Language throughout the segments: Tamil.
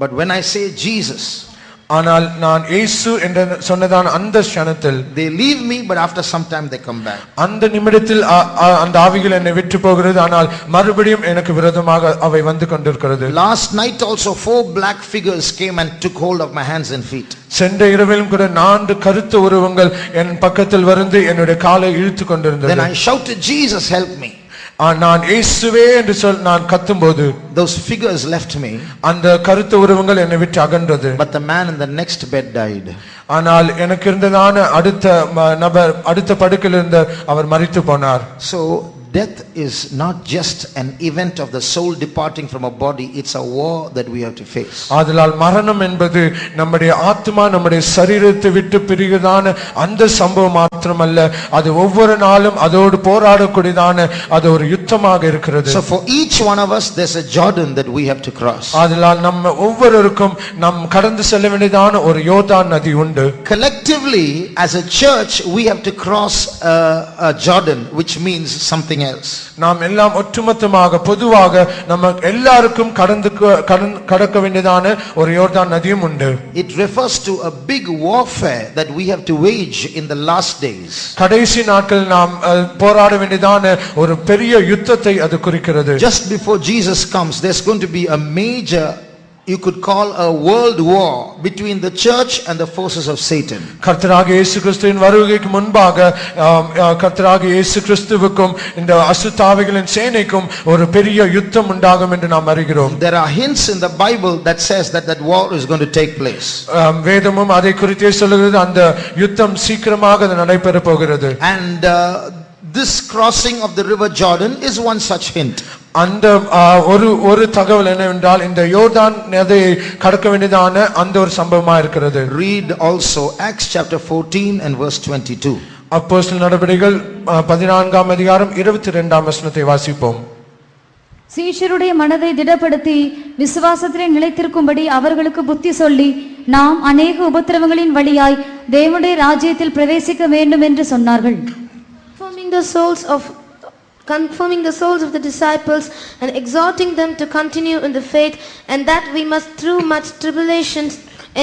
But when I say Jesus, ஆனால் நான் இயேசு என்று சொன்னதான அந்த க்ஷணத்தில் they leave me, but after some time they come back. அந்த நிமிடத்தில் அந்த ஆவிகள் என்னை விட்டு போகிறது, ஆனால் மறுபடியும் எனக்கு விரோதமாக அவை வந்து கொண்டிருக்கிறது. Last night also 4 black figures came and took hold of my hands and feet. சென்ற இரவிலும் கூட 4 கருத்த உருவங்கள் என் பக்கத்தில் வந்து என்னுடைய காலை இழுத்து கொண்டிருந்தது. Then I shouted, Jesus help me. நான் இயேசுவே என்று நான் கத்தும்போது those figures left me, அந்த கருத்த உருவங்கள் என்னை விட்டு அகன்றது. But the man in the next bed died. ஆனால் எனக்கு இருந்ததான அடுத்த நபர் அடுத்த படுக்கையில் இருந்த அவர் மரித்து போனார். So death is not just an event of the soul departing from a body, it's a war that we have to face. ஆதலால் மரணம் என்பது நம்முடைய ஆத்மா நம்முடைய சரீரத்தை விட்டு பிரிகிறதான அந்த சம்பவம் மாத்திரமல்ல, அது ஒவ்வொரு நாளும் அதோடு போராடக்கூடியதான அது ஒரு யுத்தமாக இருக்கிறது. So for each one of us there's a Jordan that we have to cross. ஆதலால் நம்ம ஒவ்வொருவருக்கும் நாம் கடந்து செல்ல வேண்டியதான ஒரு யோர்தான் நதி உண்டு. Collectively as a church we have to cross a Jordan, which means something else. நாம் எல்லாம் ஒட்டுமொத்தமாக பொதுவாக நம்ம எல்லாருக்கும் கடக்க வேண்டியதான ஒரு யோர்தான் நதியும் உண்டு. It refers to a big warfare that we have to wage in the last days. கடைசி நாட்கள் நாம் போராட வேண்டியதான ஒரு பெரிய யுத்தத்தை அது குறிக்கிறது. Just before Jesus comes, there's going to be a major, you could call a world war between the church and the forces of Satan. கர்த்தராகிய இயேசு கிறிஸ்துவின் வருகைக்கு முன்பாக கர்த்தராகிய இயேசு கிறிஸ்துவுக்கும் இந்த அசுத்தாவிகளின் சேனைக்கும் ஒரு பெரிய யுத்தம் உண்டாகும் என்று நாம் அறிகிறோம். There are hints in the Bible that says that war is going to take place. வேதமும் அதை குறித்தே சொல்கிறது, அந்த யுத்தம் சீக்கிரமாக நடைபெற போகிறது. And this crossing of the river Jordan is one such hint. அந்த ஒரு தகவல் என்னவென்றால் இந்த யோர்தான் நதியை கடக்க வேண்டியதான அந்த ஒரு சம்பவமா இருக்கிறது. Read also Acts chapter 14 and verse 22. அப்போஸ்தலர் நடபடிகள் 14ஆம் அதிகாரம் 22ஆம் வசனத்தை வாசிப்போம். சீஷருடைய மனதை திடப்படுத்தி விசுவாசத்திலே நிலைத்திருக்கும்படி அவர்களுக்கு புத்தி சொல்லி, நாம் அநேக உபத்திரவங்களின் வழியாய் தேவனுடைய ராஜ்யத்தில் பிரவேசிக்க வேண்டும் என்று சொன்னார்கள். Confirming the souls of the disciples and exhorting them to continue in the faith, and that we must through much tribulations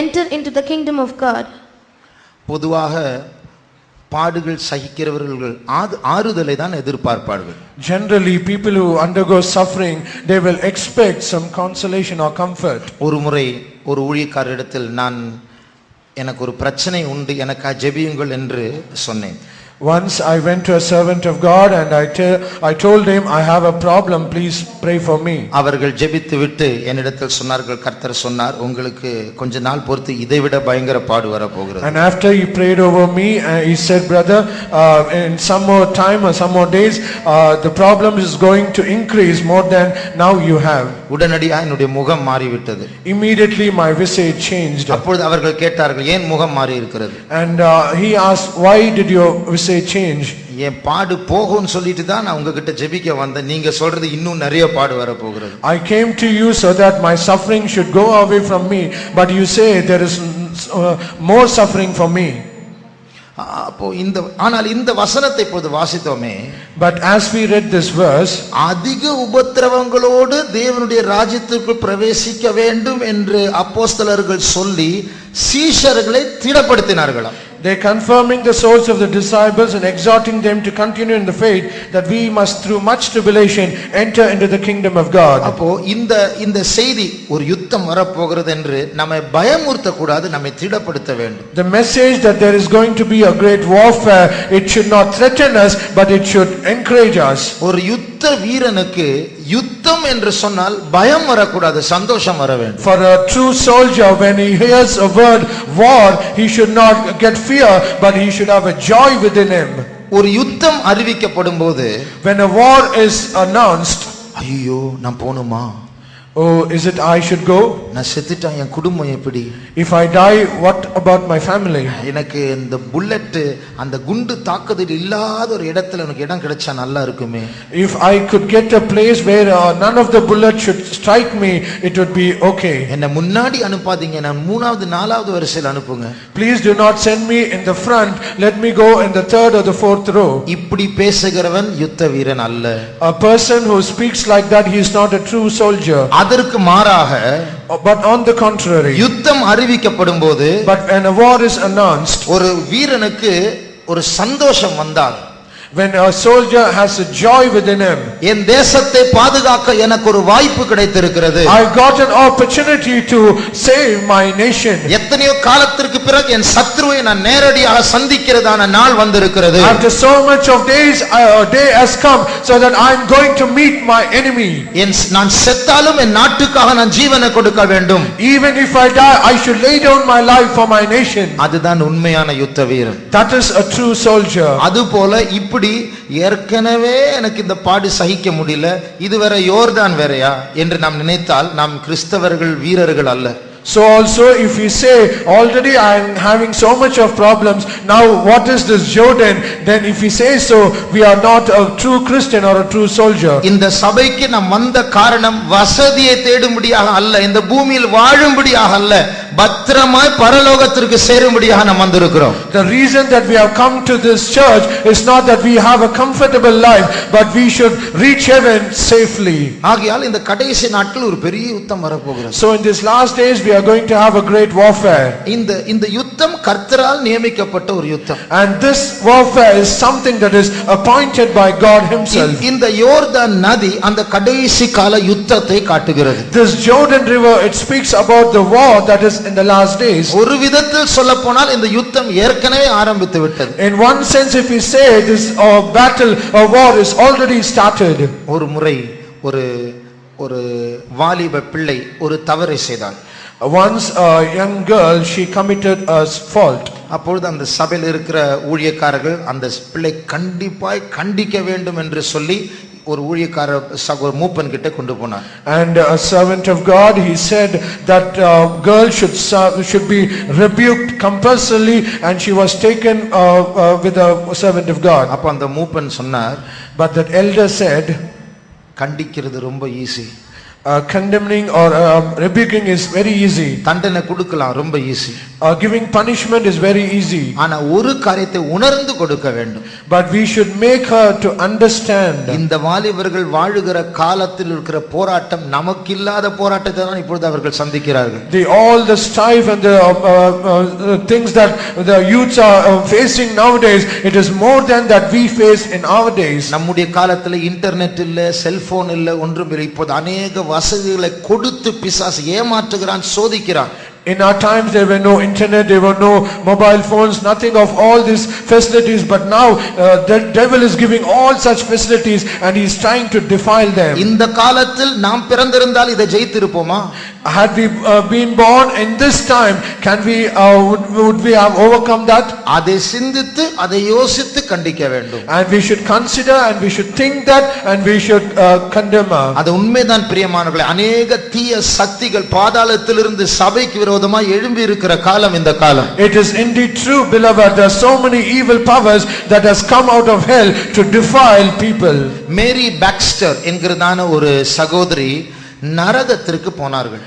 enter into the kingdom of God. பொதுவாக பாடுகள் சகிக்கிறவர்கள் ஆறுதலை தான் எதிர்பார்ப்பார்கள். Generally people who undergo suffering, they will expect some consolation or comfort. ஒரு முறை ஒரு ஊழியக்காரரிடத்தில் நான் எனக்கு ஒரு பிரச்சனை உண்டு, எனக்கு ஜெபியுங்கள் என்று சொன்னேன். Once I went to a servant of God and I told him, I have a problem, please pray for me. அவர்கள் ஜெபித்து விட்டு என்னிடத்தில் சொன்னார்கள், கர்த்தர் சொன்னார், உங்களுக்கு கொஞ்ச நாள் பொறுத்து இதைவிட பயங்கர பாடு வர போகிறது. And after he prayed over me, he said, brother, in some more time or some more days, the problem is going to increase more than now you have. உடனடியாக என்னுடைய முகம் மாறிவிட்டது. Immediately my visage changed. அப்பொழுது அவர்கள் கேட்டார்கள், ஏன் முகம் மாறி இருக்கிறது? And he asked, why did your visage change? என் பாடு போகும்னு சொல்லிட்டு தான் நான் உங்ககிட்ட ஜெபிக்க வந்தேன், நீங்க சொல்றது இன்னும் நிறைய பாடு வர போகிறது. I came to you so that my suffering should go away from me, but you say there is more suffering for me. அப்போ ஆனால் இந்த வசனத்தை இப்போது வாசித்தோமே, but as we read this verse, அதிக உபத்திரவங்களோடு தேவனுடைய ராஜ்யத்திற்குள் பிரவேசிக்க வேண்டும் என்று அப்போஸ்தலர்கள் சொல்லி சீஷர்களை திடப்படுத்தினார்களாம். They confirming the souls of the disciples and exhorting them to continue in the faith, that we must through much tribulation enter into the kingdom of God. அப்போ இந்த செய்தி ஒரு யுத்தம் வர போகிறது என்று நம்மை பயமுறுத்த கூடாது, நம்மை திடப்படுத்த வேண்டும். The message that there is going to be a great warfare, it should not threaten us, but it should encourage us. ஒரு யுத்த வீரனுக்கு யுத்தம் என்று சொன்னால் பயம் வரக்கூடாது, சந்தோஷம் வர வேண்டும். For a true soldier, when he hears a word war, he should not get fear, but he should have a joy within him. ஒரு யுத்தம் அறிவிக்கப்படும் போது, when a war is announced, ஐயோ நான் போணுமா, oh is it I should go, நான் செத்துட்டா என் குடும்பம் எப்படி, if I die what about my family, எனக்கு இந்த புல்லட் அந்த குண்டு தாக்குதல் இல்லாத ஒரு இடத்துல எனக்கு இடம் கிடைச்சா நல்லா இருக்குமே, if I could get a place where none of the bullets should strike me, it would be okay. என்ன முன்னாடி அனுப்பாதீங்க, நான் 3வது 4வது வரிசையில் அனுப்புங்க. Please do not send me in the front, let me go in the 3rd or the 4th row. இப்படி பேசுகிறவன் யுத்த வீரன் அல்ல. A person who speaks like that, he is not a true soldier. அதற்கு மாறாக But on the contrary, யுத்தம் அறிவிக்கப்படும் போது but when a war is announced, ஒரு வீரனுக்கு ஒரு சந்தோஷம் வந்தால், when a soldier has a joy within him, என் தேசத்தை பாதுகாக்க எனக்கு ஒரு வாய்ப்பு கிடைத்திருக்கிறது, I got an opportunity to save my nation. எத்தனையோ காலத்திற்கு பிறகு என் சத்ருவை நான் நேரடியாக சந்திக்கிறதான நாள் வந்திருக்கிறது. After so much of days, a day has come so that I am going to meet my enemy. நான் செத்தாலும் என் நாட்டுக்காக நான் ஜீவனை கொடுக்க வேண்டும். Even if I die, I should lay down my life for my nation. அதுதான் உண்மையான யுத்த வீரன். That is a true soldier. அதுபோல இப்படி ஏற்கனவே எனக்கு இந்த பாடு சகிக்க முடியல, இது வேற யோர்தான் வேறயா என்று நாம் நினைத்தால் நாம் கிறிஸ்தவர்கள் வீரர்கள் அல்ல. So also if we say already I am having so much of problems, now what is this Jordan, then if we say so, we are not a true Christian or a true soldier. இந்த சபைக்கு நாம் வந்த காரணம் வசதியை தேடும்படியாக அல்ல, இந்த பூமியில் வாழும்படியாக அல்ல, பத்திரமாய் பரலோகத்திற்கு சேரும்படியாக நாம் வந்திருக்கிறோம். The reason that we have come to this church is not that we have a comfortable life, but we should reach heaven safely. ஆகையால் இந்த கடைசி நாட்கள் ஒரு பெரிய யுத்தம் வரப்போகிறது. So in these last days we are going to have a great warfare. இந்த யுத்தம் கர்த்தரால் நியமிக்கப்பட்ட ஒரு யுத்தம். And this warfare is something that is appointed by God himself. இந்த யோர்தான் நதி அந்த கடைசி கால யுத்தத்தை காட்டுகிறது. This Jordan river, it speaks about the war that is in the last days. ஒரு விதத்தில் சொல்லப்போனால் இந்த யுத்தம் ஏற்கனவே ஆரம்பித்து விட்டது. In one sense, if we say this battle or war is already started. ஒரு முறை ஒரு வாலிப பிள்ளை ஒரு தவறை செய்தாள். Once a young girl, she committed a fault. அப்பொழுது அந்த சபையில் இருக்கிற ஊழியக்காரர்கள் அந்த பிள்ளை கண்டிப்பாய் கண்டிக்க வேண்டும் என்று சொல்லி ஒரு ஊழியக்காரர் சகோதர மூப்பன் கிட்ட கொண்டு போனார். And a servant of God, he said that girl should be rebuked compulsorily, and she was taken with a servant of God. அப்ப அந்த மூப்பன் சொன்னார், but that elder said, கண்டிக்கிறது ரொம்ப easy, condemning or rebuking is very easy. தண்டனை கொடுக்கலாம் ரொம்ப easy. Giving punishment is very easy. ஆனா ஒரு காரியத்தை உணர்ந்து கொடுக்க வேண்டும். But we should make her to understand. இந்த வாலிபர்கள் வாழுகிற காலத்தில் இருக்கிற போராட்டம் நமக்கு இல்லாத போராட்டத்தை தான் இப்பொழுது அவர்கள் சந்திக்கிறார்கள். All the strife and the things that the youths are facing nowadays, it is more than that we face in our days. நம்முடைய காலத்துல இன்டர்நெட் இல்ல, செல்போன் இல்ல, ஒன்றும் இல்லை. இப்போது அநேக வசதிகளை கொடுத்து பிசாசு ஏமாற்றுகிறான், சோதிக்கிறான். In our times there were no internet, there were no mobile phones, nothing of all these facilities, but now the devil is giving all such facilities and he is trying to defile them. இந்த காலத்தில் நாம் பிறந்திருந்தால் இதை ஜெயித்திருப்போமா? Had we been born in this time, would we have overcome that? அதை சிந்தித்து அதை யோசித்து கண்டிக்க வேண்டும். And we should consider and we should think that and we should condemn her. அது உண்மைதான் பிரியமானவர்களே. அநேக தீய சக்திகள் பாதாளத்திலிருந்து சபைக்கு விரோதமாய் எழும்பி இருக்கிற காலம் இந்த காலம். It is indeed true, beloved, there are so many evil powers that has come out of hell to defile people. Mary Baxter என்கிறதான ஒரு சகோதரி நரகத்திற்கு போனார்கள்.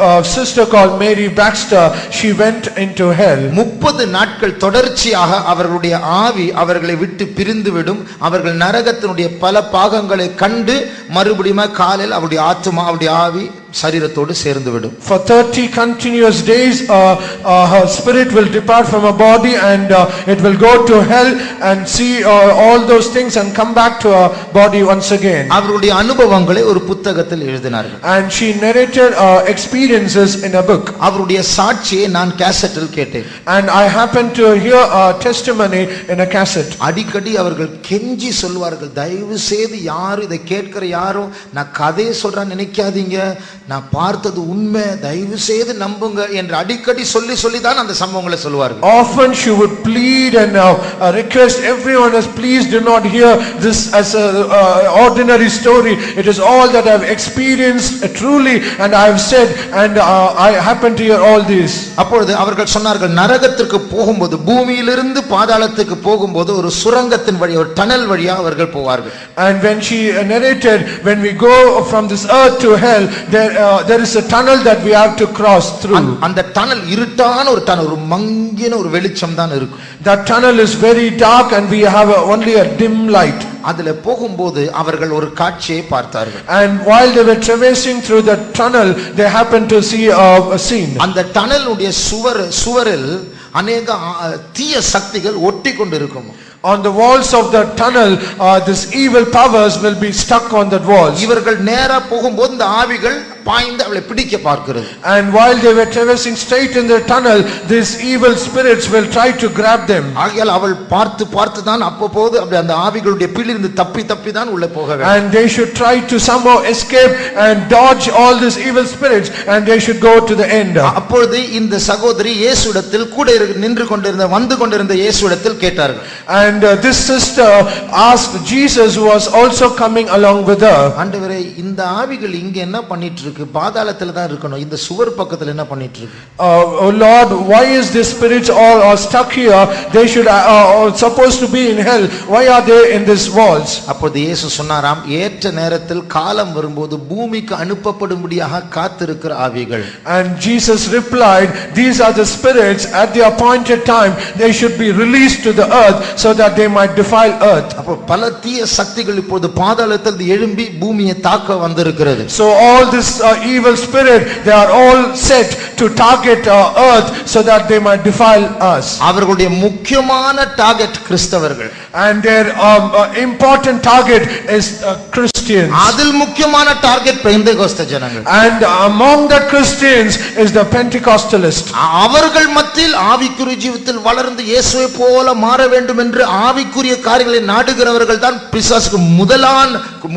A sister called Mary Baxter, she went into hell. 30 நாட்கள் தொடர்ச்சியாக அவர்களுடைய ஆவி அவர்களை விட்டு பிரிந்து விடும். அவர்கள் நரகத்தினுடைய பல பாகங்களை கண்டு மறுபடியும் காலையில் அவருடைய ஆத்மா அவருடைய ஆவி சரீரத்தோடு சேர்ந்து விடும். For 30 continuous days her spirit will depart from her body and it will go to hell and see all those things and come back to her body once again. அவருடைய அனுபவங்களை ஒரு புத்தகத்தில் எழுதினார்கள். And she narrated experiences in a book. அவருடைய சாட்சியை நான் கேசட்டில் கேட்டேன். And I happened to hear a testimony in a cassette. அடிக்கடி அவர்கள் கெஞ்சி சொல்வார்கள், தயவு செய்து யாரும் இதை கேட்கிற யாரும் நான் கதையை சொல்றேன்னு நினைக்காதீங்க, நான் பார்த்தது உண்மை, தயவு செய்து நம்புங்க என்று அடிக்கடி சொல்லி தான் அந்த சம்பவங்களை சொல்வார்கள். Often she would plead and request everyone as please do not hear this as a ordinary story. It is all that I have experienced truly and I have said and I happen to hear all this. அப்பொழுது அவர்கள் சொன்னார்கள், நரகத்திற்கு போகும்போது பூமியிலிருந்து பாதாளத்துக்கு போகும்போது ஒரு சுரங்கத்தின் வழி ஒரு டனல் வழியா அவர்கள் போவார்கள். And when she narrated, when we go from this earth to hell, there is a tunnel that we have to cross through. அந்த டனல் இருட்டான ஒரு டனல், ஒரு மங்கின ஒரு வெளிச்சம் தான் இருக்கும். That tunnel is very dark and we have only a dim light. அதுல போகும்போது அவர்கள் ஒரு காட்சியை பார்த்தார்கள். And while they were traversing through the tunnel, they happened to see a scene. அந்த டனலுடைய சுவரில் அநேக தீய சக்திகள் ஒட்டி கொண்டிருக்கும். On the walls of the tunnel, this evil powers will be stuck on that walls. இவர்கள் நேரா போகும்போது இந்த ஆவிகள் பாய்ந்து அவளை பிடிக்க பார்க்கிறது. And while they were traversing straight in the tunnel, these evil spirits will try to grab them. ஆகையால் அவள் பார்த்து தான் அப்பப்போது அப்படி அந்த ஆவிகளுடைய பிடியிலிருந்து தப்பி தான் உள்ளே போக வேண்டும். And they should try to somehow escape and dodge all these evil spirits, and they should go to the end. அப்பொழுது இந்த சகோதரி இயேசுவிடத்தில் கூட வந்து கொண்டிருந்த இயேசுவிடத்தில் கேட்டார்கள். And this sister asked Jesus, who was also coming along with her, ஆண்டவரே, இந்த ஆவிகள் இங்க என்ன பண்ணிட்டு இருக்கு? பாதாளத்துல தான் இருக்கணும், இந்த சுவர் பக்கத்துல என்ன பண்ணிட்டு இருக்கு? Oh Lord, why is these spirits all are stuck here? They should supposed to be in hell. Why are they in these walls? அப்பொழுது இயேசு சொன்னாராம், ஏற்ற நேரத்தில் காலம் வரும்போது பூமிக்கு அனுப்பப்படும்படியாக காத்திருக்கிற ஆவிகள். And Jesus replied, these are the spirits at the appointed time they should be released to the earth so that they might defile earth. அப்ப பல தீய சக்திகள் இப்போது பாதாளத்தில் எழும்பி பூமியை தாக்க வந்திருக்கிறது. So all this evil spirit, they are all set to target earth so that they might defile us. அவர்களுடைய முக்கியமான டார்கெட் கிறிஸ்தவர்கள். And their important target is Christians. அதில் முக்கியமான டார்கெட் பெந்தேகோஸ்தே ஜனங்கள். And among the Christians is the Pentecostalists. அவர்கள் மத்தியில் ஆவிக்குரிய ஜீவிதத்தில் வளர்ந்து இயேசுவை போல மாற வேண்டும் என்று ஆவிக்குரிய காரியங்களை நாடுகிறவர்கள் தான் பிசாசுக்கு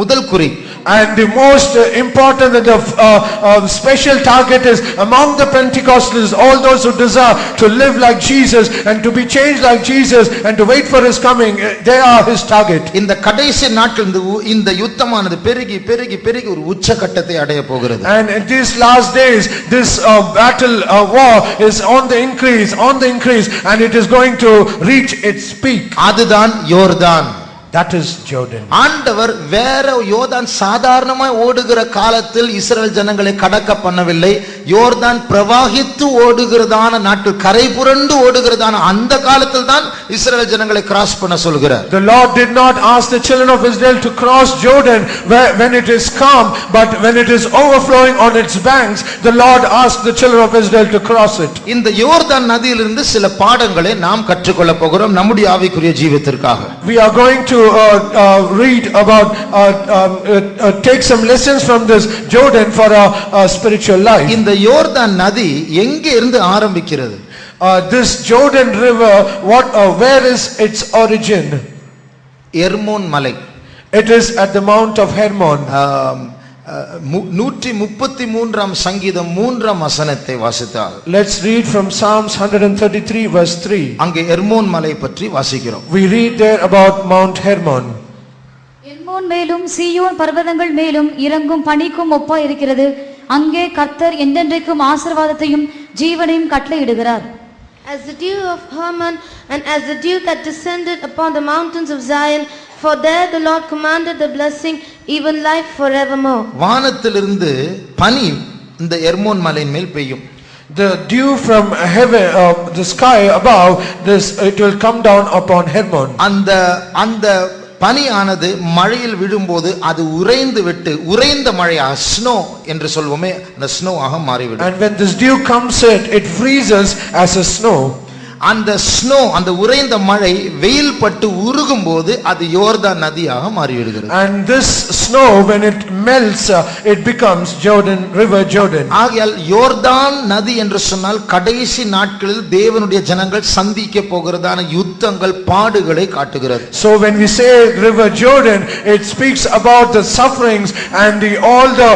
முதல் குறி. And the most important and the special target is among the Pentecostals, all those who desire to live like Jesus and to be changed like Jesus and to wait for his coming, they are his target. இந்த கடைசி நாட்கள் இந்த யுத்தமானது பெருகி ஒரு உச்சகட்டத்தை அடைய போகிறது. And in these last days, this battle war is on the increase, and it is going to reach its peak. அதுதான் யோர்தான். That is Jordan. ஆண்டவர் வேற யோர்தான் சாதாரணமாய் ஓடுகிற காலத்தில் இஸ்ரவேல் ஜனங்களை கடக்க பண்ணவில்லை. யோர்தான் பிரவாகித்து ஓடுகிறதான நாட்கள், கரை புரண்டு ஓடுகிறதான அந்த காலத்தில் தான் இஸ்ரவேல் ஜனங்களை கிராஸ் பண்ண சொல்கிறார். The Lord did not ask the children of Israel to cross Jordan when it is calm, but when it is overflowing on its banks, the Lord asked the children of Israel to cross it. இந்த யோர்தான் நதியிலிருந்து சில பாடங்களை நாம் கற்றுக்கொள்ள போகிறோம் நம்முடைய ஆவிக்குரிய ஜீவிதத்திற்காக. We are going to read about take some lessons from this Jordan for our spiritual life. இந்த யோர்தான் நதி எங்கே இருந்து ஆரம்பிக்கிறது? This Jordan river, where is its origin? Hermon மலை. It is at the Mount of Hermon. 133 சங்கீதம் 3 வசனத்தை வாசித்தால், let's read from Psalms 133 verse 3. அங்கே எர்மோன் மலை பற்றி வாசிக்கிறோம். We read there about Mount Hermon. Hermon மேலும் சீயோன் பர்வதங்கள் மேலும் இறங்கும் பனிக்கும் ஒப்பா இருக்கிறது. அங்கே கர்த்தர் என்றென்றைக்கும் ஆசீர்வாதத்தையும் ஜீவனையும் கட்டளையிடுகிறார். As the dew of Hermon, and as the dew that descended upon the mountains of Zion, for there the Lord commanded the blessing, even life forevermore. வானத்திலிருந்து பனி இந்த எர்மோன் மலையின் மேல் பெய்யும். The dew from heaven, the sky above, it will come down upon Hermon. அந்த பனியானது மழையில் விழும்போது அது உறைந்த மழையாக ஸ்னோ என்று சொல்வோமே, அந்த ஸ்னோ ஆக மாறிவிடும். And when this dew comes it freezes as a snow. அந்த ஸ்னோ, அந்த உறைந்த மழை வெயில் பட்டு உருகும் போது அது யோர்தான் நதியாக மாறிவிடுகிறது. And this snow, when it melts, it becomes river Jordan. ஆகையால் யோர்தான் நதி என்று சொன்னால் கடைசி நாட்களில் தேவனுடைய ஜனங்கள் சந்திக்க போகிறதான யுத்தங்கள், பாடுகளை காட்டுகிறது. So when we say river Jordan, it speaks about the sufferings and all the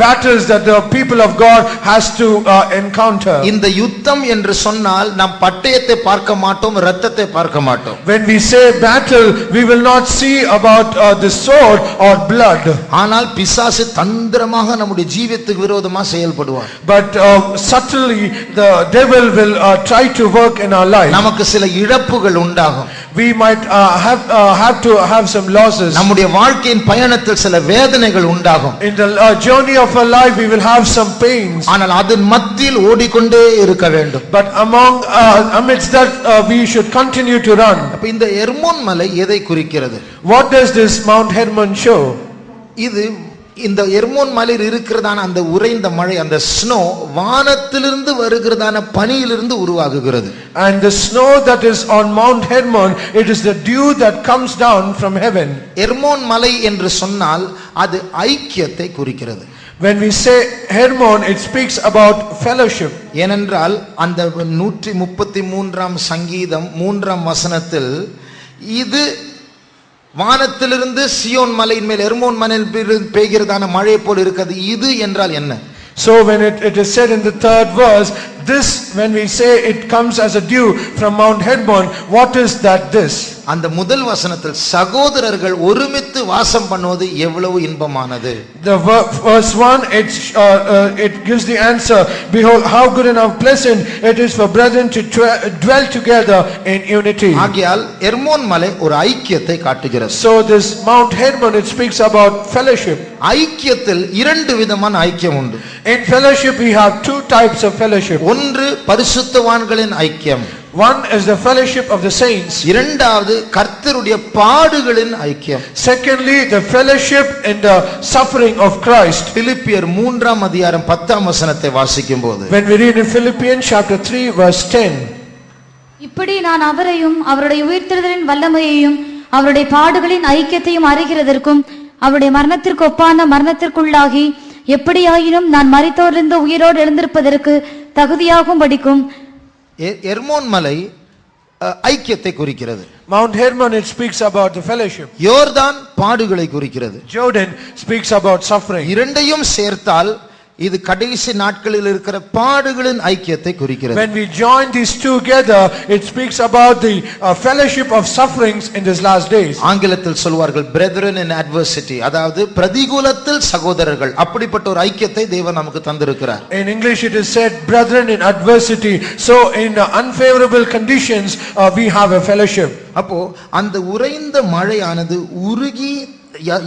battles that the people of God has to encounter. இந்த யுத்தம் என்று சொன்னால் நாம் பட்டயத்தை பார்க்க மாட்டோம், இரத்தத்தை பார்க்க மாட்டோம். When we say battle, we will not see about the sword or blood. ஆனால் பிசாசு தந்திரமாக நம்முடைய ஜீவியத்துக்கு விரோதமாக செயல்படுவார். But subtly the devil will try to work in our life. நமக்கு சில இழப்புகள் உண்டாகும். we might have to have some losses. நம்முடைய வாழ்க்கையின் பயணத்தில் சில வேதனைகள் உண்டாகும். In the journey of our life we will have some pains. ஆனால் அதன் மத்தியில் ஓடிக்கொண்டே இருக்க வேண்டும். But amidst that we should continue to run. அப்ப இந்த எர்மோன் மலை எதை குறிக்கிறது? What does this Mount Hermon show? இது இந்த எர்மோன் மலையில் இருக்கிறதான அந்த உறைந்த மழை, அந்த ஸ்னோ வானத்திலிருந்து வருகிறதான பனியிலிருந்து உருவாகுகிறது. And the snow that is on Mount Hermon, it is the dew that comes down from heaven. Hermon மலை என்று சொன்னால் அது ஐக்கியத்தை குறிக்கிறது. When we say Hermon, it speaks about fellowship. ஏனென்றால் அந்த 133ஆம் சங்கீதம் 3ஆம் வசனத்தில் இது வானத்திலிருந்து சியோன் மலையின் மேல் எர்மோன் மலையில் பெய்கிறதான மழை போல் இருக்கிறது. இது என்றால் என்ன? So when it is said in the 3rd verse, this, when we say it comes as a dew from Mount Hermon, what is that this? அந்த முதல் வசனத்தில் சகோதரர்கள் ஒருமித்து வாசம் பண்ணுவது எவ்வளவு இன்பமானது. The verse 1, it gives the answer, behold how good and how pleasant it is for brethren to dwell together in unity. ஆகையால் எர்மோன் மலை ஒரு ஐக்கியத்தை காட்டுகிறது. So this Mount Hermon, it speaks about fellowship. ஐக்கியத்தில் இரண்டு விதமான ஐக்கியம் உண்டு. In fellowship we have two types of fellowship. ஒன்று பரிசுத்தவான்களின் ஐக்கியம். One is the fellowship of the saints. இரண்டாவது கர்த்தருடைய பாடுகளின் ஐக்கியம். Secondly, the fellowship in the suffering of Christ. பிலிப்பியர் 3ஆம் அதிகாரம் 10ஆம் வசனத்தை வாசிக்கும்போது, When we read in Philippians chapter 3 verse 10, இப்படி நான் அவரையும் அவருடைய உயிர்த்தெழுதலின் வல்லமையையும் அவருடைய பாடுகளின் ஐக்கியத்தையும் அறிகிறதற்கும் அவருடைய மரணத்திற்கு ஒப்பான மரணத்திற்குள்ளாகி எப்படியாயினும் நான் மரித்தோரிலிருந்து உயிரோடு எழுந்திருப்பதற்கு தகுதியாகும் படிக்கும். எர்மோன் மலை ஐக்கியத்தை குறிக்கிறது. Mount Hermon, it speaks about the fellowship. யோர்தான் பாடுகளை குறிக்கிறது. Jordan speaks about suffering. இரண்டையும் சேர்த்தால் இது கடைசி நாட்களில் இருக்கிற பாடுகளின் ஐக்கியத்தை குறிக்கிறது. When we join these two together, it speaks about the fellowship of sufferings in these last days. ஆங்கிலத்தில் சொல்வார்கள் brethren in adversity, அதாவது பிரதிகூலத்தில் சகோதரர்கள். அப்படிப்பட்ட ஒரு ஐக்கியத்தை தேவன் நமக்கு தந்திருக்கிறார். In English it is said brethren in adversity. So in unfavorable conditions we have a fellowship. அப்போ அந்த உறைந்த மழையானது உருகி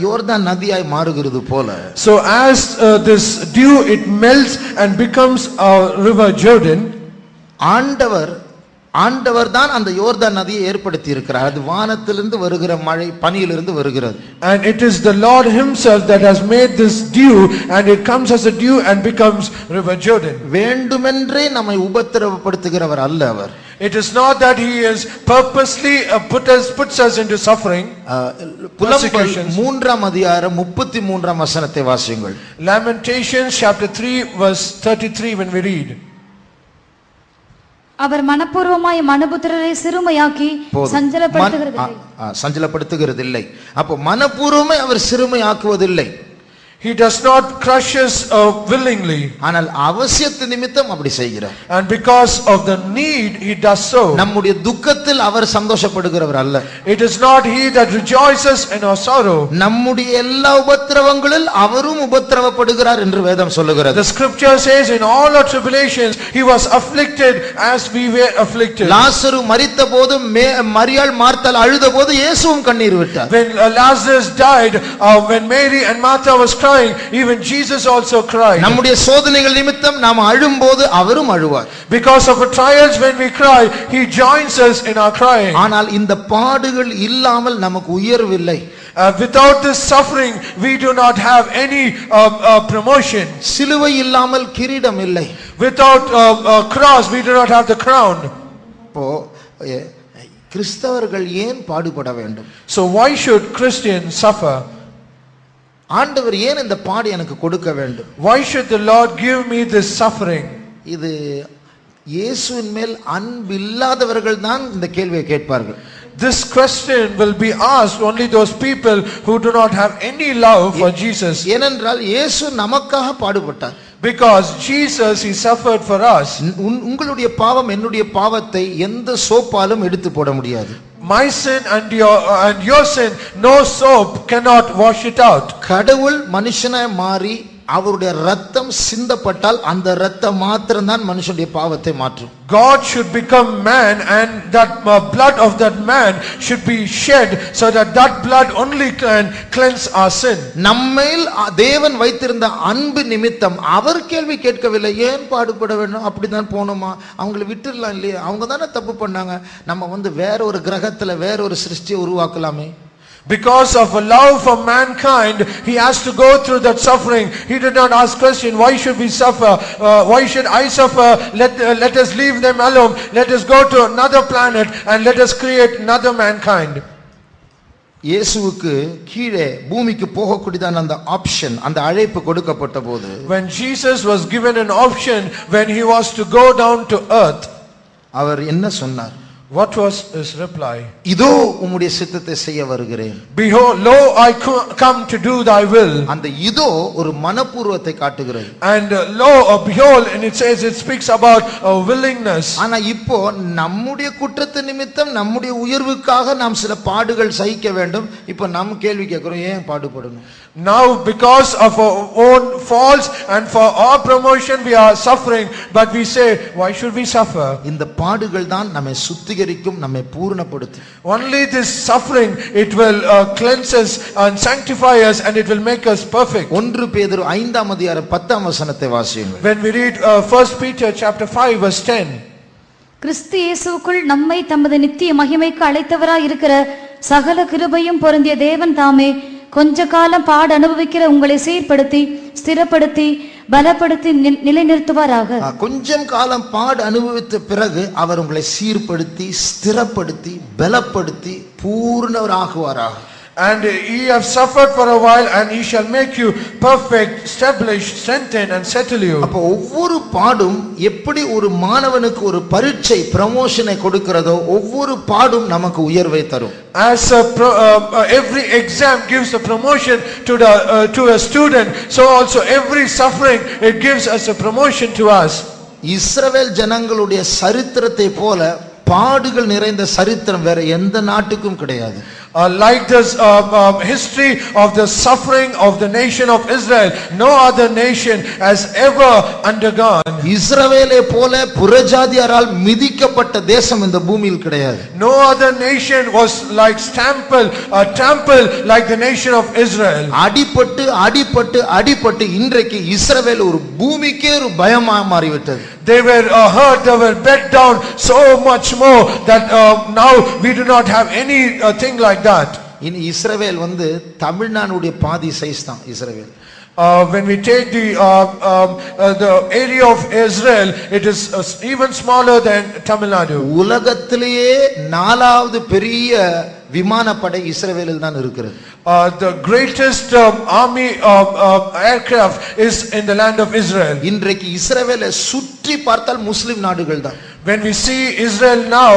யோர்தான் நதியாய் மாறுகிறது போல, so as this dew it melts and becomes a river Jordan, ஆண்டவர் தான் அந்த யோர்தான் நதியை ஏற்படுத்தி இருக்கிறார். அது வானத்திலிருந்து வருகிற மழை பனியிலிருந்து வருகிறது. And it is the Lord himself that has made this dew, and it comes as a dew and becomes river Jordan. வேண்டுமென்றே நம்மை உபத்திரவப்படுத்துகிறவர் அல்ல அவர். It is not that he is purposely puts us into suffering. புலம்பல் 3ஆம் அதிகாரம் 33ஆம் வசனத்தை வாசியுங்கள். Lamentations chapter 3 verse 33 when we read, அவர் மனப்பூர்வமாய் மனுபுத்திரரை சிறுமையாக்கி சஞ்சலப்படுத்துகிறதில்லை. அப்போ மனப்பூர்வமாய் அவர் சிறுமையாக்குவதில்லை. He does not crush us willingly. ஆனால் அவசியத்து நிமித்தம் அப்படி செய்கிறார். And because of the need he does so. நம்முடைய துக்கத்தில் அவர் சந்தோஷப்படுகிறவர் அல்ல. It is not he that rejoices in our sorrow. நம்முடைய எல்லா உபத்திரவங்களில் அவரும் உபத்திரவப்படுகிறார் என்று வேதம் சொல்லுகிறது. The scripture says in all our tribulations he was afflicted as we were afflicted. லாசரு மரித்தபோது மரியாள் மார்த்தாள் அழுதபோது இயேசுவும் கண்ணீர் விட்டார். When Lazarus died, when Mary and Martha was crying, even Jesus also cried. நம்முடைய சோதனைகள் நிமித்தம் நாம் அழும்போது அவரும் அழுவார். Because of our trials when we cry, he joins us in our crying. ஆனால் இந்த பாடுகள் இல்லாமல் நமக்கு உயர்வில்லை. Without this suffering we do not have any promotion. சிலுவை இல்லாமல் கிரீடம் இல்லை. Without cross we do not have the crown. இப்போ கிறிஸ்தவர்கள் ஏன் பாடுபட வேண்டும்? So why should Christians suffer? ஆண்டவர் ஏன் இந்த பாடு எனக்கு கொடுக்க வேண்டும்? Why should the Lord give me this suffering? இது இயேசுவின் மேல் அன்பு இல்லாதவர்கள் தான் இந்த கேள்வியை கேட்பார்கள். This question will be asked only those people who do not have any love for Jesus. ஏனென்றால் இயேசு நமக்காக பாடுபட்டார். Because Jesus he suffered for us. உங்களுடைய பாவம் என்னுடைய பாவத்தை எந்த சோப்பாலும் எடுத்து போட முடியாது. My sin and your sin, no soap cannot wash it out. கடவுள் மனுஷனாய் மாறி அவருடைய ரத்தம் சிந்தப்பட்டால் அந்த ரத்தம் மாத்திரம்தான் மனுஷனுடைய பாவத்தை மாற்றும். God should become man, and that blood of that man should be shed, so that that blood only can cleanse our sin. நம்மேல் தேவன் வைத்திருந்த அன்பு நிமித்தம் அவர் கேள்வி கேட்கவில்லை. ஏன் பாடுபட வேண்டும், அப்படிதான் போகணுமா, அவங்களை விட்டுடலாம் இல்லையா, அவங்க தானே தப்பு பண்ணாங்க, நம்ம வேற ஒரு கிரகத்துல வேற ஒரு சிருஷ்டியை உருவாக்கலாமே. Because of a love for mankind, he has to go through that suffering. He did not ask question, why should we suffer? Why should I suffer? Let us leave them alone. Let us go to another planet and let us create another mankind. இயேசுவுக்கு கீழே பூமிக்கு போகக்கூடியதான அந்த ஆப்ஷன், அந்த அழைப்பு கொடுக்கப்பட்ட போது, when Jesus was given an option, when he was to go down to earth, அவர் என்ன சொன்னார்? what was his reply? இதோ உம்முடைய சித்தத்தை செய்ய வருகிறேன். Behold, lo, I come to do thy will. அந்த இதோ ஒரு மனப்பூர்வத்தை காட்டுகிறது. And lo, behold, and it says, it speaks about a willingness. ஆனா இப்போ நம்முடைய குற்றத்து நிமித்தம் நம்முடைய உயர்வுக்காக நாம் சில பாடுகள் சகிக்க வேண்டும். இப்போ நாம் கேள்வி கேட்கிறோம், ஏன் பாடுபடணும்? Now because of our own faults and for our promotion we are suffering, but we say, why should we suffer? இந்த பாடுகள் தான் நம்மை சுத்திகரிக்கும், நம்மை பூரணப்படுத்தும். Only this suffering, it will cleanse us and sanctify us, and it will make us perfect. 1 பேதுரு 5ஆம் அதிகாரம் 10ஆம் வசனத்தை வாசியுங்கள். When we read 1 Peter chapter 5 verse 10, கிறிஸ்து இயேசுவுக்குள் நம்மை தமது நித்திய மகிமைக்கு அழைத்தவராய் இருக்கிற சகல கிருபையும் பொருந்திய தேவன் தாமே கொஞ்ச காலம் பாடு அனுபவிக்கிற உங்களை சீர்படுத்தி ஸ்திரப்படுத்தி பலப்படுத்தி நிலைநிறுத்துவாராக. கொஞ்சம் காலம் பாடு அனுபவித்த பிறகு அவர் உங்களை சீர்படுத்தி ஸ்திரப்படுத்தி பலப்படுத்தி பூர்ணராகுவாராக. and ye have suffered for a while, and he shall make you perfect, establish, strengthen and settle you. அப்ப ஒவ்வொரு பாடும் எப்படி ஒரு மாணவனுக்கு ஒரு பரீட்சை ப்ரமோஷனை கொடுக்கிறதோ, ஒவ்வொரு பாடும் நமக்கு உயர்வை தரும். As every exam gives a promotion to a student, so also every suffering, it gives us a promotion to us. இஸ்ரவேல் ஜனங்களுடைய சரித்திரத்தை போல பாடுகள் நிறைந்த சரித்திரம் வேற எந்த நாட்டுக்கும் கிடையாது. Like this history of the suffering of the nation of Israel, no other nation has ever undergone. இஸ்ரவேலை போல புறஜாதியாரால் மிதிக்கப்பட்ட தேசம் இந்த பூமியில் கிடையாது. No other nation was like trampled like the nation of Israel. அடிபட்டு அடிபட்டு அடிபட்டு இன்றைக்கு இஸ்ரவேல் ஒரு பூமிக்கே ஒரு பயமா மாறிவிட்டது. They were hurt, they were beat down so much more that now we do not have any thing like that. இனி இஸ்ரவேல் தமிழ்நாடுடைய பாதி சைஸ் தான் இஸ்ரவேல். When we take the area of Israel, it is even smaller than Tamil Nadu. உலகத்திலேயே 4வது பெரிய விமானப்படை இஸ்ரவேலில் தான் இருக்கிறது. The greatest army aircraft is in the land of Israel. இன்றைக்கு இஸ்ரவேலை சுற்றி பார்த்தால் முஸ்லிம் நாடுகள் தான். When we see Israel now,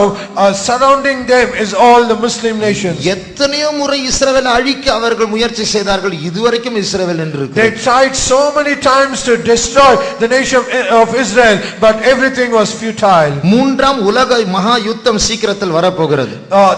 surrounding them is all the Muslim nations. எத்தனையோ முறை இஸ்ரவேலை அழிக்க அவர்கள் முயற்சி செய்தார்கள், இதுவரைக்கும் இஸ்ரவேல் என்று இருக்கு. They tried so many times to destroy the nation of Israel, but everything was futile. 3ஆம் உலக மகா யுத்தம் சீக்கிரத்தில் வரப்போகிறது.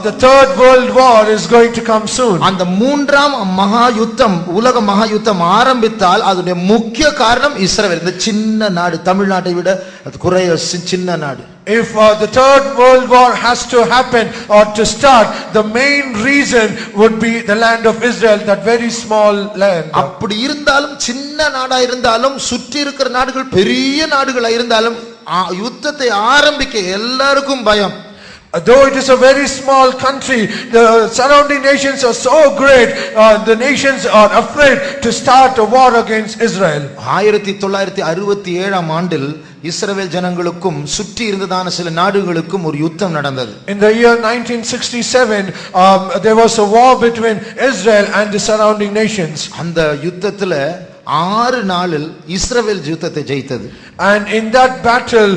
The third world war is going to come soon. அந்த 3ஆம் மகா யுத்தம், உலக மகா யுத்தம் ஆரம்பித்தால் அதனுடைய முக்கிய காரணம் இஸ்ரவேல். இந்த சின்ன நாடு, தமிழ்நாட்டை விட அது குறைய சின்ன நாடு. If the third world war has to happen or to start, the main reason would be the land of Israel, that very small land. அப்படி இருந்தாலும், சின்ன நாடா இருந்தாலும், சுற்றி இருக்கிற நாடுகள் பெரிய நாடுகளா இருந்தாலும் யுத்தத்தை ஆரம்பிக்க எல்லாருக்கும் பயம். Though it is a very small country, the surrounding nations are so great, the nations are afraid to start a war against Israel. 1967ஆம் ஆண்டில் இஸ்ரவேல் ஜனங்களுக்கும் சுற்றி இருந்ததான சில நாடுகளுக்கும் ஒரு யுத்தம் நடந்தது. In the year 1967, there was a war between Israel and the surrounding nations. அந்த யுத்தத்துல 6 நாளில் இஸ்ரவேல் யுத்தத்தை ஜெயித்தது. And in that battle,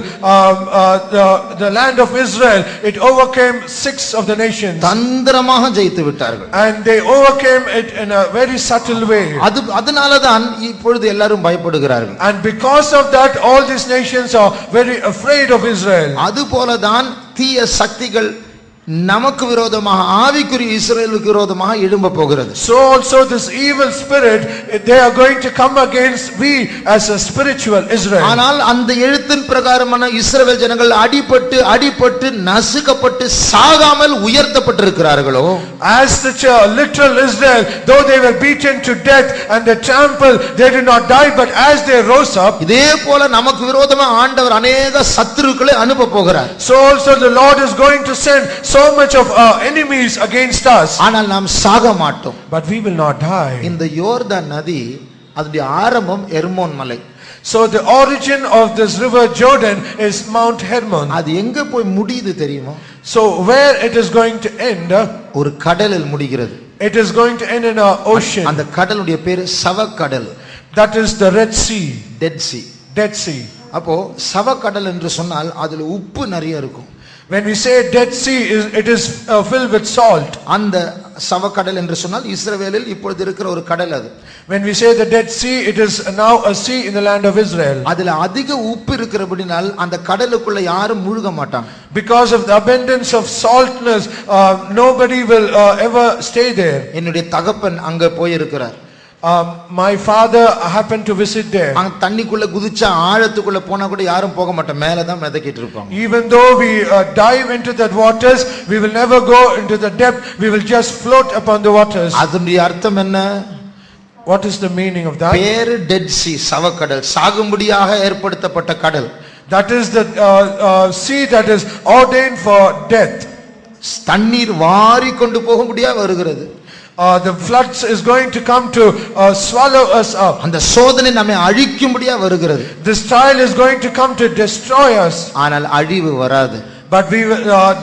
the land of Israel, it overcame 6 of the nations. தந்திரமாக ஜெயித்து விட்டார்கள். And they overcame it in a very subtle way. அதனால தான் இப்பொழுது எல்லாரும் பயப்படுகிறார்கள். And because of that, all these nations are very afraid of Israel. அதுபோல தான் தீய சக்திகள் நமக்கு விரோதமாக ஆவிக்குரிய இஸ்ரவேலுக்கு விரோதமாக எழும்ப போகிறது. So also this evil spirit, they are going to come against we as a spiritual Israel. ஆனால் அந்த எழுத்தின் பிரகாரமான இஸ்ரவேல் ஜனங்கள் அடிபட்டு நசுக்கப்பட்டு சாகாமல் உயர்த்தப்பட்டிருக்கிறார்களோ, As the literal Israel, though they were beaten to death and they trampled, they did not die, but as they rose up, இதே போல நமக்கு விரோதமாக ஆண்டவர் அநேக சத்துருக்களை அனுப்ப போகிறார். so also the Lord is going to send so much of enemies against us, ஆனால் நாம் சாக மாட்டோம். but we will not die. இந்த யோர்தான் நதி அதனுடைய ஆரம்பம் எர்மோன் மலை. So the origin of this river Jordan is Mount Hermon. அது எங்க போய் முடியுது தெரியுமா? So where it is going to end? ஒரு கடலில் முடிகிறது. It is going to end in an ocean. அந்த கடலுடைய பேரு சவக்கடல். That is the Red Sea. Dead sea. Dead Sea. அப்போ சவக்கடல் என்று சொன்னால் அதுல உப்பு நிறைய இருக்கும். When we say Dead Sea, it is filled with salt. அந்த சவக்கடல் என்று சொன்னால் இஸ்ரவேலில் இப்பொழுது இருக்கிற ஒரு கடல் அது. When we say the Dead Sea, it is now a sea in the land of Israel. அதுல அதிக உப்பு இருக்கிறபடினால் அந்த கடலுக்குள்ள யாரும் மூழ்க மாட்டாங்க. Because of the abundance of saltness, nobody will ever stay there. என்னுடைய தகப்பன் அங்க போய் இருக்கிறார். My father happened to visit there. அங்க தண்ணிக்குள்ள குதிச்சா ஆழத்துக்குள்ள போனா கூட யாரும் போக மாட்டோம், மேல தான் மிதக்கிட்டு இருப்பாங்க. Even though we dive into that waters, we will never go into the depth, we will just float upon the waters. அதனுடைய அர்த்தம் என்ன? What is the meaning of that? பேரு டெட் சி, சவக்கடல், சாகும்படியாக ஏற்படுத்தப்பட்ட கடல். That is the sea that is ordained for death. தண்ணீர் வாரி கொண்டு போகும்படியா வருகிறது. The floods is going to come to swallow us up. அந்த சோதனை நம்மை அழிக்கும்படியா வருகிறது. This trial is going to come to destroy us. ஆனால் அழிவு வராது. But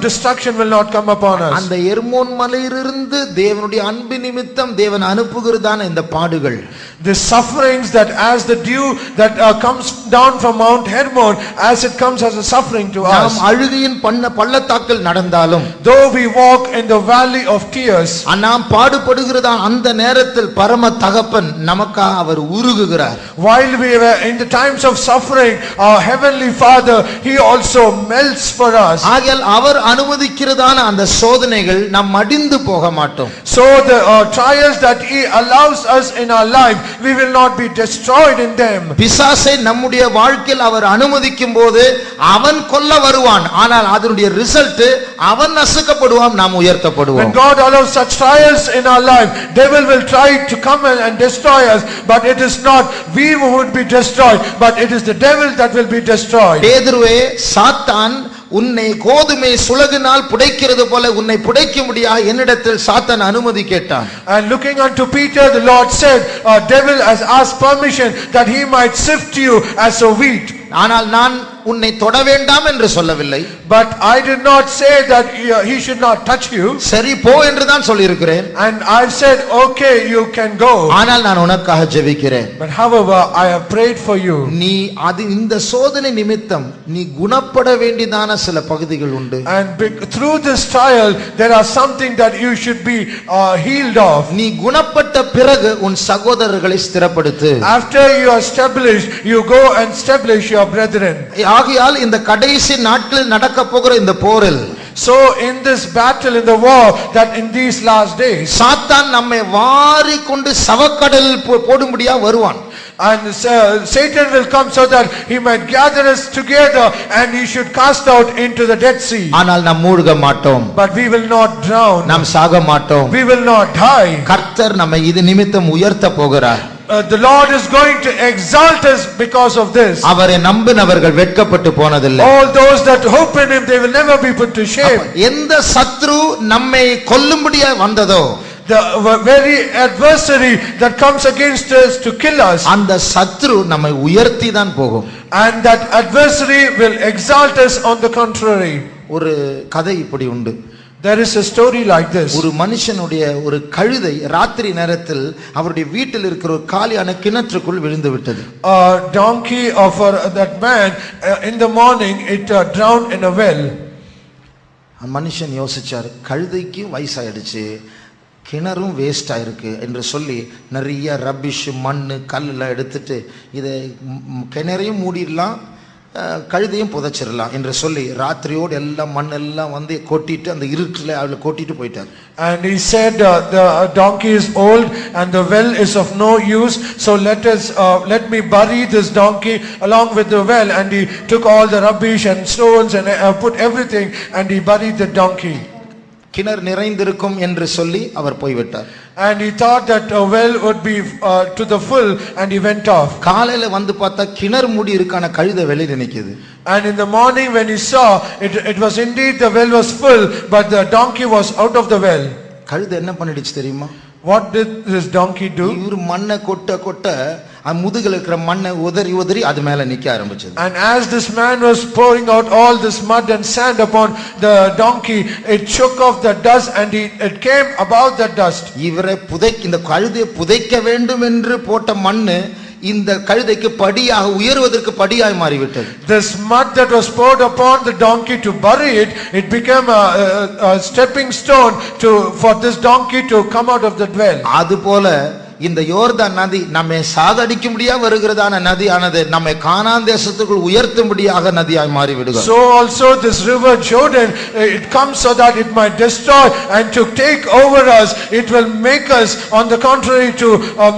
destruction will not come upon us. அந்த எர்மோன் மலையிலிருந்து தேவனுடைய அன்பு நிமித்தம் தேவன் அனுப்புகிறதான இந்த பாடுகள், The sufferings that as the dew that comes down from Mount Hermon, as it comes as a suffering to us. நாம் அழுகையின் பள்ளத்தாக்கில் நடந்தாலும், Though we walk in the valley of tears, நாம் பாடுபடுகிறதா அந்த நேரத்தில் பரம தகப்பன் நமக்காக அவர் உருகுகிறார். while we were in the times of suffering, our heavenly Father, He also melts for us. ஆகையால் அவர் அனுமதிக்கிறதான அந்த சோதனைகள் நாம் மடிந்து போக மாட்டோம். So the trials that He allows us in our life, we will not be destroyed in them. பிசாசை நம்முடைய வாழ்க்கையில் அவர் அனுமதிக்கும் போது அவன் கொல்ல வருவான், ஆனால் அதனுடைய ரிசல்ட் அவன் நசுக்கப்படுவான், நாம் உயர்த்தப்படுவோம். When God allows such trials in our life, devil will try to come and destroy us, but it is not we who would be destroyed, but it is the devil that will be destroyed. பேதுருவே, சாத்தான் உன்னை கோதுமை சுலகினால் புடைக்கிறது போல உன்னை புடைக்கும்படியாக என்னிடத்தில் சாத்தான் அனுமதி கேட்டான். And looking unto Peter, the Lord said, devil has asked permission that he might sift you as a wheat. ஆனால் நான் உன்னை தொட வேண்டாம் என்று சொல்லவில்லை. But I did not say that he should not touch you. சரி போ என்று தான் சொல்லியிருக்கிறேன். And I've said, okay, you can go. ஆனால் நான் உனக்காக ஜெபிக்கிறேன். But however, I have prayed for you. நீ அது இந்த சோதனை நிமித்தம் நீ குணப்பட வேண்டியதான சில பகுதிகள் உண்டு. And through this trial, there are something that you should be healed of. நீ குணப்பட்ட பிறகு உன் சகோதரர்களை ஸ்திரப்படுத்து. After you are established, you go and establish your brethren. ஆகையால் இந்த கடைசி நாட்களில் நடக்க போகிற இந்த போரில், So in this battle, in the war, that in these last days, சாத்தான் நம்மை வாரி கொண்டு சவக்கடலில் போடும்படியா வருவான். and Satan will come so that he might gather us together and he should cast out into the Dead Sea. ஆனால் நாம் மூழ்க மாட்டோம். But we will not drown. நாம் சாக மாட்டோம். We will not die. கர்த்தர் நம்மை இது நிமித்தம் உயர்த்த போகிறார். The Lord is going to exalt us because of this. அவரை நம்பினவர்கள் வெட்கப்பட்டு போனதில்லை. All those that hope in Him, they will never be put to shame. எந்த சத்ரு நம்மை கொல்லும்படியா வந்ததோ, The very adversary that comes against us to kill us, அந்த சத்ரு நம்மை உயர்த்தி தான் போகும். and that adversary will exalt us on the contrary. ஒரு கதை இப்படி உண்டு. There is a story like this. ஒரு மனுஷனுடைய ஒரு கழுதை ராத்திரி நேரத்தில் அவருடைய வீட்டில் இருக்கிற ஒரு காலியான கிணற்றுக்குள் விழுந்து விட்டது. A donkey of that man, in the morning it drowned in a well. மனுஷன் யோசிச்சார், கழுதைக்கு வயசாயிடுச்சு, கிணறும் வேஸ்ட் ஆயிருக்கு என்று சொல்லி நிறைய ரப்பிஷ் மண் கல்லுலாம் எடுத்துட்டு இதை கிணறையும் மூடிடலாம், கழுதையும் புதைச்சிடலாம் என்று சொல்லி ராத்திரியோடு எல்லாம் மண்ணெல்லாம் வந்து கொட்டிட்டு அந்த இருட்டில் அவளை கொட்டிட்டு போயிட்டார். And he said, the donkey is old and the well is of no use, so let me bury this donkey along with the well. And he took all the rubbish and stones and put everything, and he buried the donkey. கிணறு நிறைந்திருக்கும் என்று சொல்லி அவர் போய்விட்டார். And he thought that a well would be to the full, and he went off. காலையில வந்து பார்த்தா கிணறு மூடி இருக்கான கழுதை வெளியில நிக்குது. And in the morning when he saw it was indeed the well was full, but the donkey was out of the well. கழுதை என்ன பண்ணிடுச்சு தெரியுமா? What did this donkey do? இவர் மண்ணை கொட்ட கொட்ட முதுகுல இருக்கிற மண்ணை உதறி அது மேல நிக்க ஆரம்பிச்சது. And as this man was pouring out all this mud and sand upon the donkey, it shook off the dust, and it came above the dust. இவரை இந்த கழுதையை புதைக்க வேண்டும் என்று போட்ட மண்ணு இந்த கழுதைக்கு படியாக உயர்வதற்கு படியாய் மாறிவிட்டது. This mud that was poured upon the donkey to bury it, it became a stepping stone for this donkey to come out of the well. அதுபோல இந்த யோர்தான் நதி நம்மை சாகடிக்கும்படியா வருகிறதான நதியானது நம்மை கானான் தேசத்துக்குள் உயர்த்தும்படியாக நதியாய் மாறி விடுகிறது. So also this river Jordan, it comes so that it might destroy and to take over us. It will make us, on the contrary, to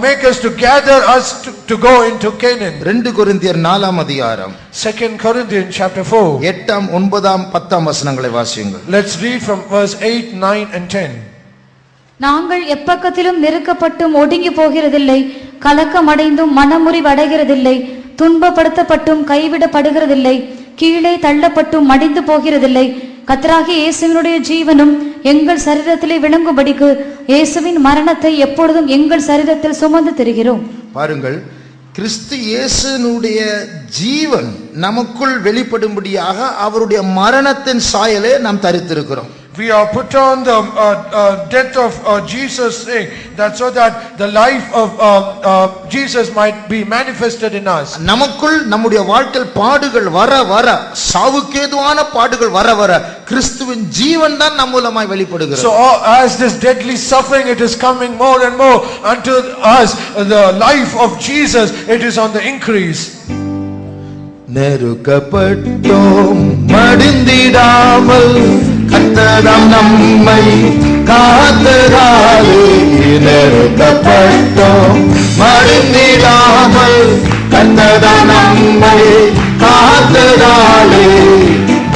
make us to gather us to go into Canaan. 2 கொரிந்தியர் 4ஆம் அதிகாரம் 2 Corinthians chapter 4. 8ஆம் 9ஆம் 10ஆம் வசனங்களை வாசியுங்கள். Let's read from verse 8, 9 and 10. நாங்கள் எப்பக்கத்திலும் நெருக்கப்பட்டும் ஒடுங்கி போகிறதில்லை, கலக்கமடைந்தும் மனமுறிவடைகிறதில்லை, துன்பப்படுத்தப்பட்டும் கைவிடப்படுகிறதில்லை, கீழே தள்ளப்பட்டும் மடிந்து போகிறதில்லை. கர்த்தராகிய இயேசுவினுடைய ஜீவனும் எங்கள் சரீரத்திலே விளங்கும்படிக்கு இயேசுவின் மரணத்தை எப்பொழுதும் எங்கள் சரீரத்தில் சுமந்து திரிகிறோம். பாருங்கள், கிறிஸ்து இயேசுனுடைய ஜீவன் நமக்குள் வெளிப்படும்படியாக அவருடைய மரணத்தின் சாயலே நாம் தரித்திருக்கிறோம். We are put on the death of Jesus, saying that so that the life of Jesus might be manifested in us. நமக்குள் நம்முடைய வாழ்க்கையில் பாடுகள் வர வர, சாவுக்கேதுவான பாடுகள் வர வர, கிறிஸ்துவின் ஜீவன் தான் நம் மூலமாய் வெளிப்படுகிறது. So as this deadly suffering, it is coming more and more unto us, the life of Jesus, it is on the increase. நெருக்கப்பட்டோம் மடிந்திடாமல் கர்த்தர் நம்மை காத்ததாலே, நெருக்கப்பட்டோம் மடிந்திடாமல் கர்த்தர் நம்மை காத்ததாலே,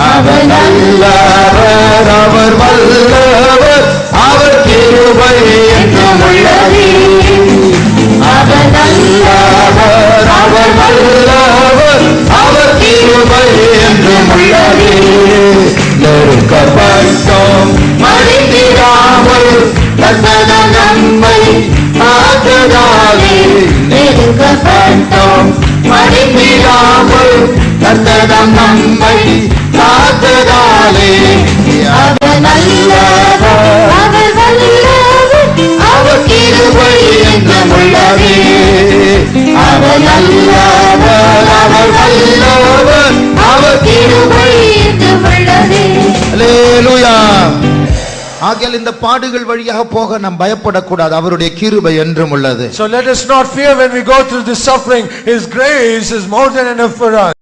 அவர் நல்லவர், அவர் வல்லவர், அவர் கிருபை என்றும் உள்ளது. அவர் நல்லவர், அவர் வல்லவர், அவர் கிருபை என்றும் உள்ளது. நெருக்கப்பட்டோம் மடிந்திடாமல் கர்த்தர் நம்மை காத்ததாலே, நெருக்கப்பட்டோம் மடிந்திடாமல் கர்த்தர் நம்மை காத்ததாலே, அவர் நல்லவர், அவர் வல்லவர், அவர் கிருபை என்றும் உள்ளது. அவர் நல்லவர், அவர் வல்லவர், அவர் கிருபை என்றும் உள்ளது. அல்லேலூயா. ஆகையால் இந்த பாடுகள் வழியாக போக நாம் பயப்படக்கூடாது, அவருடைய கிருபை என்றும் உள்ளது. So let us not fear when we go through this suffering. His grace is more than enough for us.